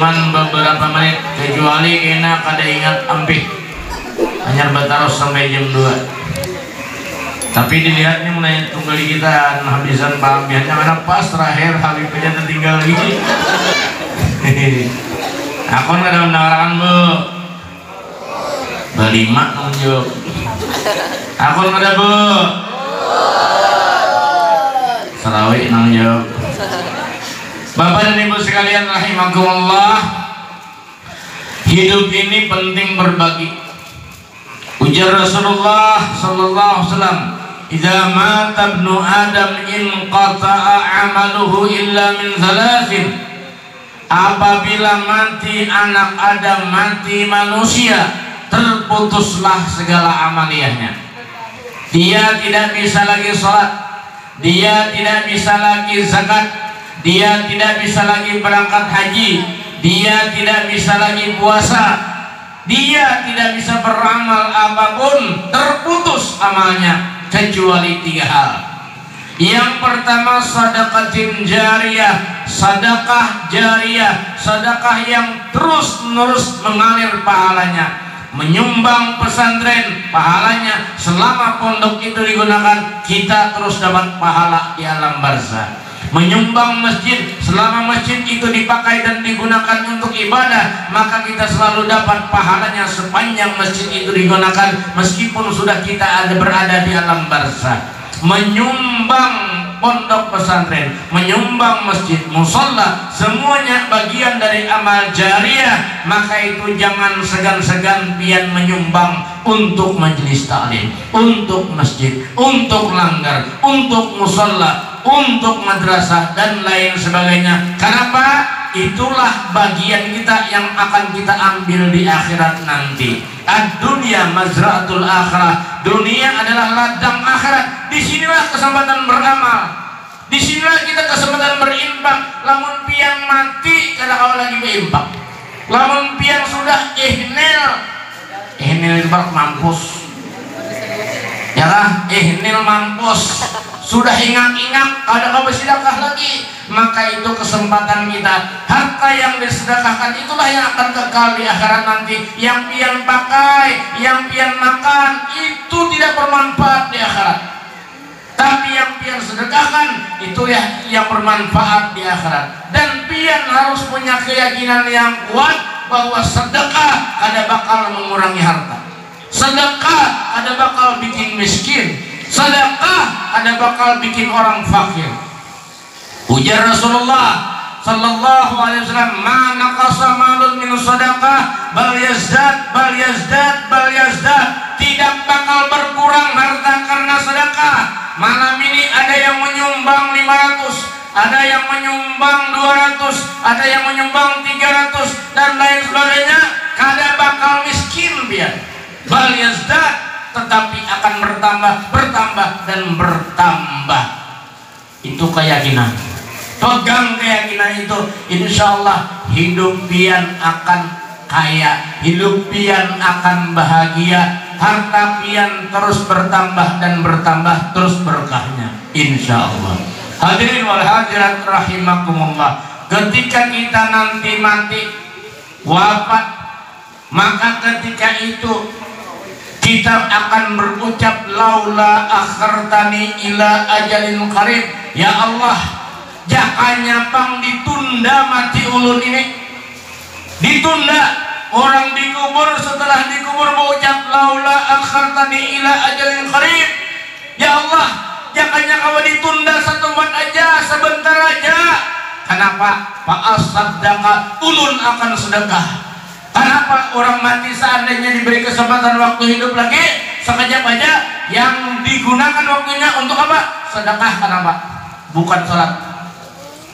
cuman beberapa menit, kecuali kena kada ingat ampih hanya bataros sampai jam 2. Tapi dilihatnya mulai tunggal kita habisan pahamiannya karena pas terakhir Habibnya tertinggal lagi. Aku nggak ada undangan bu berlima nunjuk. Aku nggak ada bu Sarawik nunjuk. Bapak dan ibu sekalian rahimakumullah, hidup ini penting berbagi. Ujar Rasulullah sallallahu alaihi wasallam, "Idza mata ibnu Adam inqata'a 'amaluhu illa min thalathin." Apabila mati anak Adam, mati manusia, terputuslah segala amaliyahnya. Dia tidak bisa lagi sholat, dia tidak bisa lagi zakat, dia tidak bisa lagi berangkat haji, dia tidak bisa lagi puasa, dia tidak bisa beramal apapun, terputus amalnya kecuali 3 hal. Yang pertama sedekatin jariyah, sedekah jariyah, sedekah yang terus-menerus mengalir pahalanya. Menyumbang pesantren, pahalanya selama pondok itu digunakan, kita terus dapat pahala di alam barzah. Menyumbang masjid, selama masjid itu dipakai dan digunakan untuk ibadah, maka kita selalu dapat pahalanya sepanjang masjid itu digunakan, meskipun sudah kita berada di alam barzah. Menyumbang pondok pesantren, menyumbang masjid, musola, semuanya bagian dari amal jariyah. Maka itu jangan segan-segan pian menyumbang untuk majelis taklim, untuk masjid, untuk langgar, untuk musola, untuk madrasah dan lain sebagainya. Kenapa? Itulah bagian kita yang akan kita ambil di akhirat nanti. Ad-dunya mazra'atul akhirah. Dunia adalah ladang akhirat. Disinilah kesempatan beramal. Disinilah kita kesempatan berinfak. Lamun pian mati kada kau lagi berinfak. Lamun pian sudah ihnil itu mampus. Ya lah, ihnil mampus. Sudah ingat-ingat kada kau bersedekah lagi, maka itu kesempatan kita. Harta yang disedekahkan itulah yang akan kekal di akhirat nanti. Yang pian pakai, yang pian makan, itu tidak bermanfaat di akhirat. Tapi yang pian sedekahkan itu yang bermanfaat di akhirat. Dan pian harus punya keyakinan yang kuat bahwa sedekah ada bakal mengurangi harta. Sedekah ada bakal bikin miskin. Sedekah ada bakal bikin orang fakir. Ujar Rasulullah sallallahu alaihi wasallam, "Ma naqasa malun min sedekah bal yazdad bal yazdad bal yazdad." Tidak bakal berkurang harta karena sedekah. Malam ini ada yang menyumbang 500, ada yang menyumbang 200, ada yang menyumbang 300 dan lain sebagainya. Kada bakal miskin biar. Bal yazdad, tetapi akan bertambah dan bertambah. Itu keyakinan. Pegang keyakinan itu, insya Allah hidup pian akan kaya, hidup pian akan bahagia, harta pian terus bertambah dan bertambah terus berkahnya, insya Allah. Hadirin wal hadirat rahimakumullah. Ketika kita nanti mati, wafat, maka ketika itu kita akan berucap, laula akhartani ila ajalin qarib. Ya Allah, jakanya pang ditunda mati ulun ini, ditunda. Orang dikubur, setelah dikubur berucap, laula akhartani ila ajalin qarib. Ya Allah, jakanya kau ditunda satu buat aja, sebentar aja. Kenapa? Fa'asaddaqa, ulun akan sedekah. Kenapa? Orang mati seandainya diberi kesempatan waktu hidup lagi sekejap aja, yang digunakan waktunya untuk apa? Sedekah. Kenapa? Bukan sholat.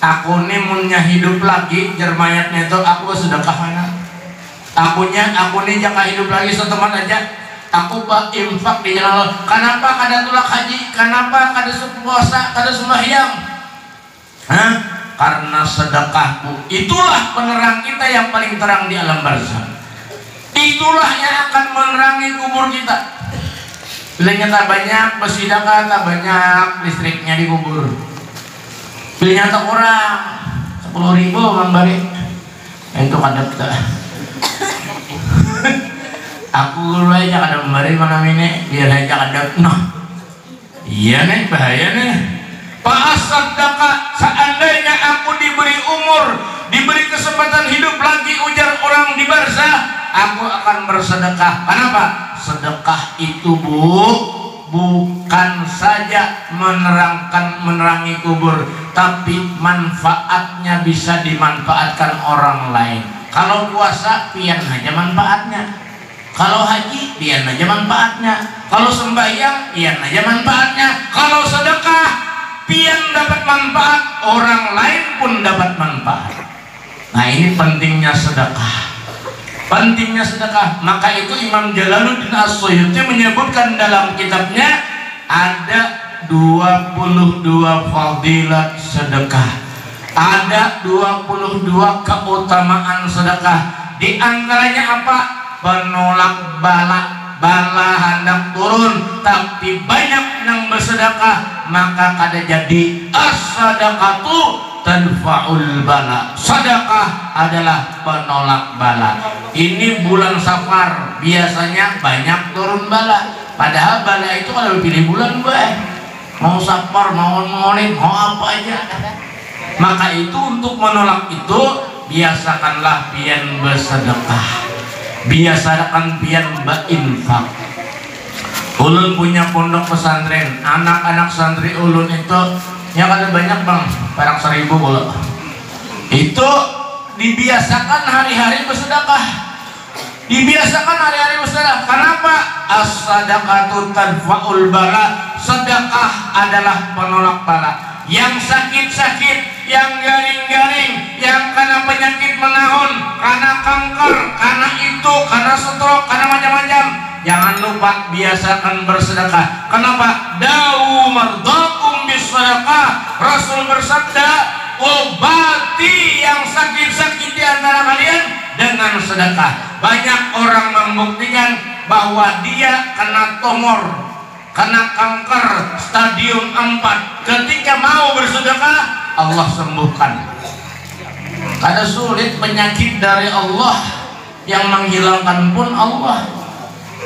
Aku nih munnya hidup lagi, jermayatnya itu aku sedekah mana? Aku nih jangan hidup lagi seteman aja, aku infak di jalan Allah. Kenapa kada tulak haji? Kenapa kada puasa? Kada sembahyang? Hah? Karena sedekahku itulah penerang kita yang paling terang di alam barzah. Itulah yang akan menerangi kubur kita. Bilangnya tak banyak bersedekah, tak banyak listriknya di kubur. Bilangnya tak kurang 10.000 Bang Bari. itu kadap tak aku dulu aja kadap kemarin malam ini biar aja kadap noh iya nih bahaya nih Fa'asaddaka, seandainya aku diberi umur, diberi kesempatan hidup lagi, ujar orang di barzah, aku akan bersedekah. Kenapa? Sedekah itu bukan saja menerangi kubur, tapi manfaatnya bisa dimanfaatkan orang lain. Kalau puasa, pian aja manfaatnya. Kalau haji, pian aja manfaatnya. Kalau sembahyang, pian aja manfaatnya. Kalau sedekah, pian dapat manfaat, orang lain pun dapat manfaat. Nah, ini pentingnya sedekah. Pentingnya sedekah. Maka itu Imam Jalaluddin As-Suyuti menyebutkan dalam kitabnya ada 22 fadilat sedekah. Ada 22 keutamaan sedekah. Di antaranya apa? Penolak bala hendak turun, tapi banyak yang bersedekah, maka kada jadi as-sadaqatu tadfa'ul bala. Sedekah adalah penolak bala. Ini bulan Safar biasanya banyak turun bala, padahal bala itu kalau pilih bulan gue mau Safar, mau Maulid, mau apa aja. Maka itu untuk menolak itu biasakanlah pian bersedekah, biasakan pian berinfak. Ulun punya pondok pesantren, anak-anak santri ulun itu yang ada banyak bang, barang 1000 kalau itu dibiasakan hari-hari bersedekah, dibiasakan hari-hari bersedekah. Kenapa? As-sadaqatu tadfa'ul bala. Sedekah adalah penolak bala. Yang sakit-sakit, yang garing-garing, yang karena penyakit menahun, karena kanker, karena itu, karena stroke, karena macam-macam, jangan lupa biasakan bersedekah. Kenapa? Da'u mardakum bisedekah. Rasul bersabda, obati yang sakit-sakit di antara kalian dengan sedekah. Banyak orang membuktikan bahwa dia kena tumor, kena kanker stadium 4, ketika mau bersedekah Allah sembuhkan. Ada sulit penyakit dari Allah, yang menghilangkan pun Allah,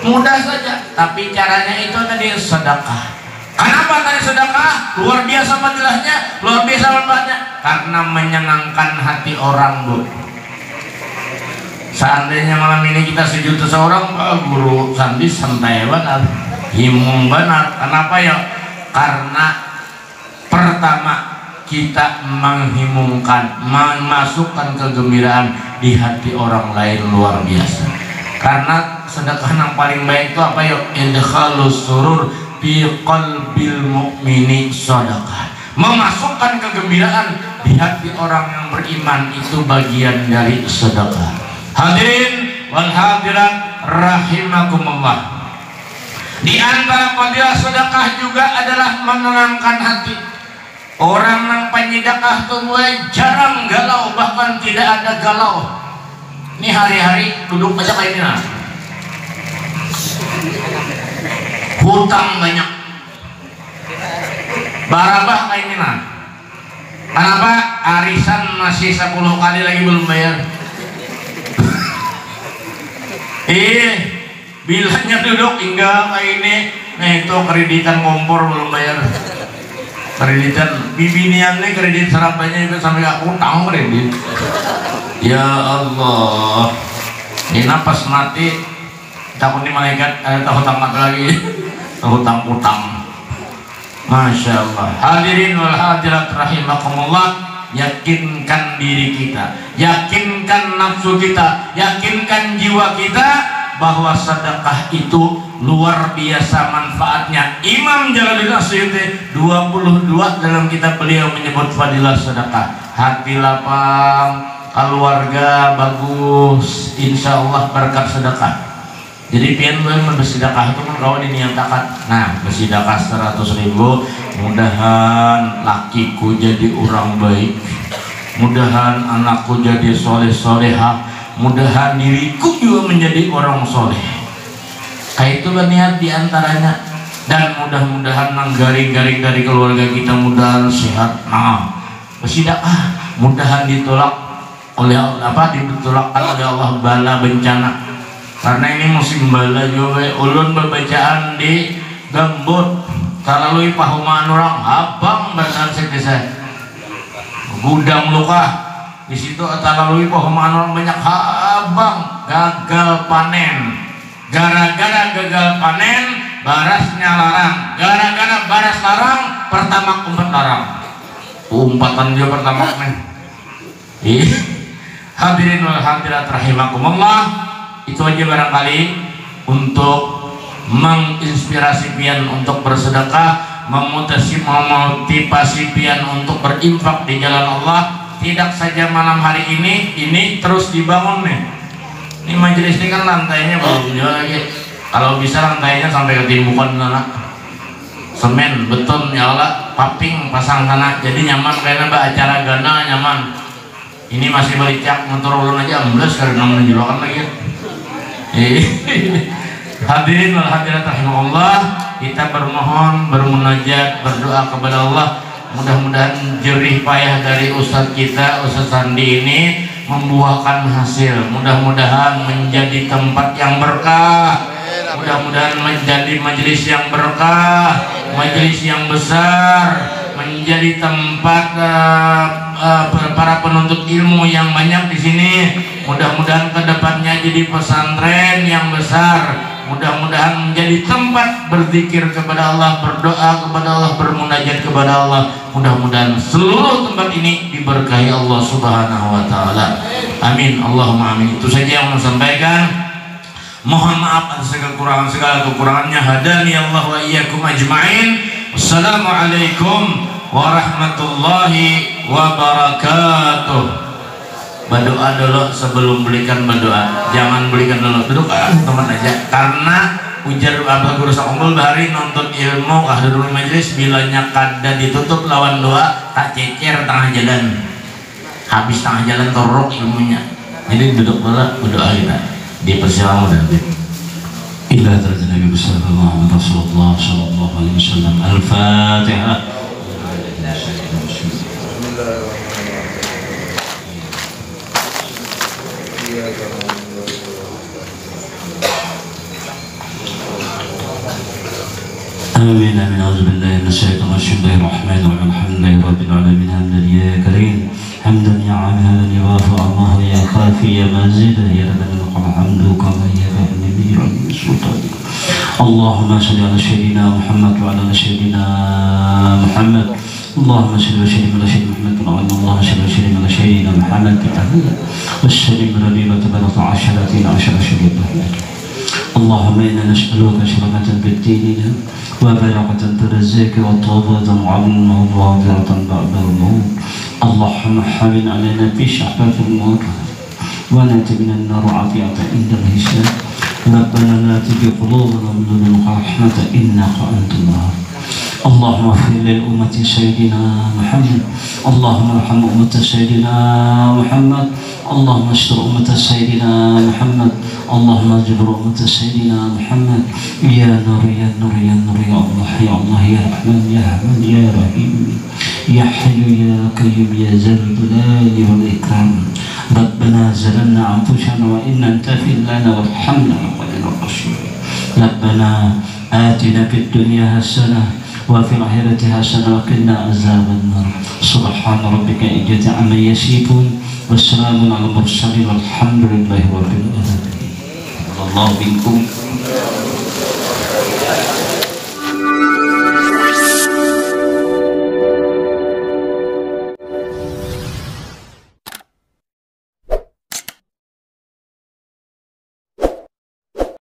mudah saja. Tapi caranya itu tadi sedekah. Kenapa tadi sedekah? Luar biasa fadilahnya, luar biasa manfaatnya, karena menyenangkan hati orang, Bu. Seandainya malam ini kita 1 juta seorang, guru Sandi santai banget, himung banget. Kenapa ya? Karena pertama kita menghimungkan, memasukkan kegembiraan di hati orang lain, luar biasa. Karena sedekah yang paling baik itu apa ya? Idkhalus surur fi qalbil mu'mini sedekah. Memasukkan kegembiraan di hati orang yang beriman itu bagian dari sedekah. Hadirin wal hadirat rahimakumullah. Di antara fadilah sedekah juga adalah menenangkan hati. Orang yang penyedekah tuh jarang galau, bahkan tidak ada galau. Ini hari-hari duduk aja kayak ini nah. Hutang banyak, barabah kayak ini nah. Kenapa? Arisan masih 10 kali lagi belum bayar. Bilangnya duduk hingga kayak ini. Nah itu kreditan kompor belum bayar. Kreditan bibiniannya kredit serapannya itu sampai gak utang kredit. Ya Allah, ini napas mati takut nih malaikat tahu tamat lagi. Hutang-hutang. Masya Allah. Hadirin wal hadirat rahimakumullah. Yakinkan diri kita, yakinkan nafsu kita, yakinkan jiwa kita bahwa sedekah itu luar biasa manfaatnya. Imam Jalaluddin As-Suyuti 22 dalam kitab beliau menyebut fadilah sedekah. Hati lapang, keluarga bagus, insya Allah berkat sedekah. Jadi pian yang bersedekah itu kan kalau diniatakan, nah bersedekah 100.000, mudahan lakiku jadi orang baik, mudahan anakku jadi soleh-solehah, mudahan diriku juga menjadi orang soleh. Kayak itu kan niat diantaranya. Dan mudah-mudahan nang garing-garing dari keluarga kita mudahan sehat. Nah bersedekah, mudahan ditolak oleh ditolakkan oleh Allah bala bencana. Karena ini musim bala juga ulun bacaan di gambut talalui pahumaan orang abang bahkan saya gudang luka di situ talalui pahumaan orang banyak abang gagal panen. Gara-gara gagal panen barasnya larang, gara-gara baras larang pertama umpet larang, umpatan dia pertama nih. Hadirin wal hadirat rahimakumullah, itu aja barangkali untuk menginspirasi pian untuk bersedekah, memotivasi pian untuk berinfak di jalan Allah. Tidak saja malam hari ini terus dibangun nih. Ini majelis ini kan lantainya belum lagi. Kalau bisa lantainya sampai ketimbukan anak semen, beton, ya Allah, paping pasang tanah. Jadi nyaman karena acara gana nyaman. Ini masih belicak motor ulun aja ambles karena menjelokan lagi. Hadirin wal hadirat rahimakumullah, kita bermohon, bermunajat, berdoa kepada Allah. Mudah-mudahan jerih payah dari Ustadz kita, Ustadz Sandi ini membuahkan hasil. Mudah-mudahan menjadi tempat yang berkah, mudah-mudahan menjadi majelis yang berkah, majelis yang besar, menjadi tempat para penuntut ilmu yang banyak di sini. Mudah-mudahan kedepannya jadi pesantren yang besar. Mudah-mudahan menjadi tempat berzikir kepada Allah, berdoa kepada Allah, bermunajat kepada Allah. Mudah-mudahan seluruh tempat ini diberkahi Allah Subhanahu wa taala. Amin. Allahumma amin. Itu saja yang saya sampaikan. Mohon maaf atas segala kekurangannya. Hadani Allah wa iyyakum ajma'in. Wassalamualaikum warahmatullahi wabarakatuh. Berdoa dulu sebelum belikan berdoa. Jangan belikan dulu, duduk teman aja. Karena ujar Abah Guru Sakongkul bahari nonton ilmu dulu majelis bilanya kada ditutup lawan doa tak cecer tengah jalan. Habis tengah jalan torok ilmunya. Jadi duduk dulu berdoa kita. Dipersilakan dan ila darajat Nabi Muhammad Rasulullah sallallahu alaihi wasallam. Al-Fatihah. آمين آمين. أعوذ بالله من الشيطان الرجيم. بسم الله الرحمن الرحيم. الحمد لله رب العالمين. حمدا يا كريم، حمدا يا عامل يوافق الله يا خافي يا مازيد يا رب الحمد كما يفهم به رب السلطان. اللهم صل على سيدنا محمد وعلى سيدنا محمد. اللهم صل وسلم على سيدنا محمد وعلى اللهم صل وسلم على سيدنا محمد والسلم ربيبة بلغ عشرة شريفة. اللهم إنا نسألك سلامة بالدين وبلاغة الرزق والتوبة عظيمة وغفرة بعد الموت. اللهم حمل علينا في شحفة الموت ونأتي من النار عافية عند الحساب. ربنا لا تزغ قلوبنا من لدنك رحمة إنك أنت الوهاب. اللهم اغفر للأمة سيدنا محمد. اللهم ارحم أمة سيدنا محمد. اللهم استر أمة سيدنا محمد. اللهم اجبر أمة سيدنا محمد. يا نور يا نور يا نور يا الله يا الله يا رحمن يا رحمن يا رحيم يا حي يا قيوم يا ذا الجلال والإكرام. ربنا ظلمنا أنفسنا وإن لم تغفر لنا وارحمنا لنكونن من الخاسرين. ربنا آتنا في الدنيا حسنة وفي الآخرة حسنة وقنا عذاب النار. سبحان ربك إجة عما يصفون والسلام على المرسلين والحمد لله رب العالمين. الله بكم.